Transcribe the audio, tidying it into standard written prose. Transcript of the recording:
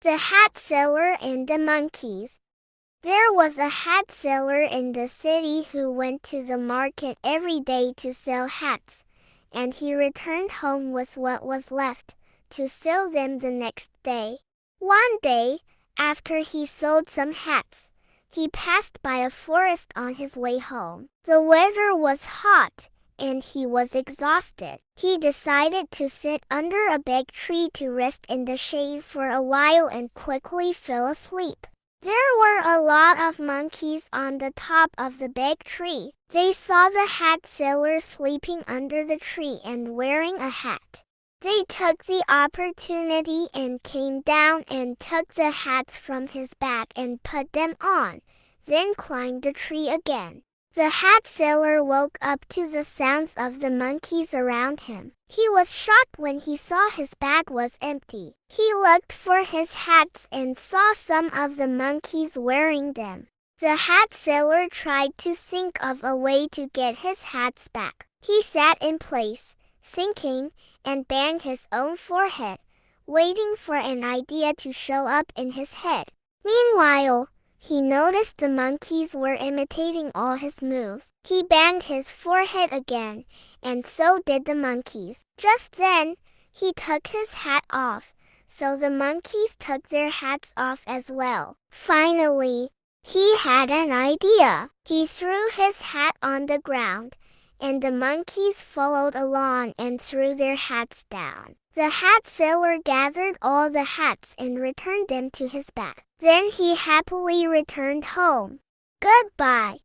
The Hat Seller and the Monkeys. There was a hat seller in the city who went to the market every day to sell hats, and he returned home with what was left, to sell them the next day. One day, after he sold some hats, he passed by a forest on his way home. The weather was hot, and he was exhausted. He decided to sit under a big tree to rest in the shade for a while and quickly fell asleep. There were a lot of monkeys on the top of the big tree. They saw the hat seller sleeping under the tree and wearing a hat. They took the opportunity and came down and took the hats from his back and put them on, then climbed the tree again. The hat seller woke up to the sounds of the monkeys around him. He was shocked when he saw his bag was empty. He looked for his hats and saw some of the monkeys wearing them. The hat seller tried to think of a way to get his hats back. He sat in place, thinking, and banged his own forehead, waiting for an idea to show up in his head. Meanwhile, he noticed the monkeys were imitating all his moves. He banged his forehead again, and so did the monkeys. Just then, he took his hat off, so the monkeys took their hats off as well. Finally, he had an idea. He threw his hat on the ground, and the monkeys followed along and threw their hats down. The hat seller gathered all the hats and returned them to his bag. Then he happily returned home. Goodbye.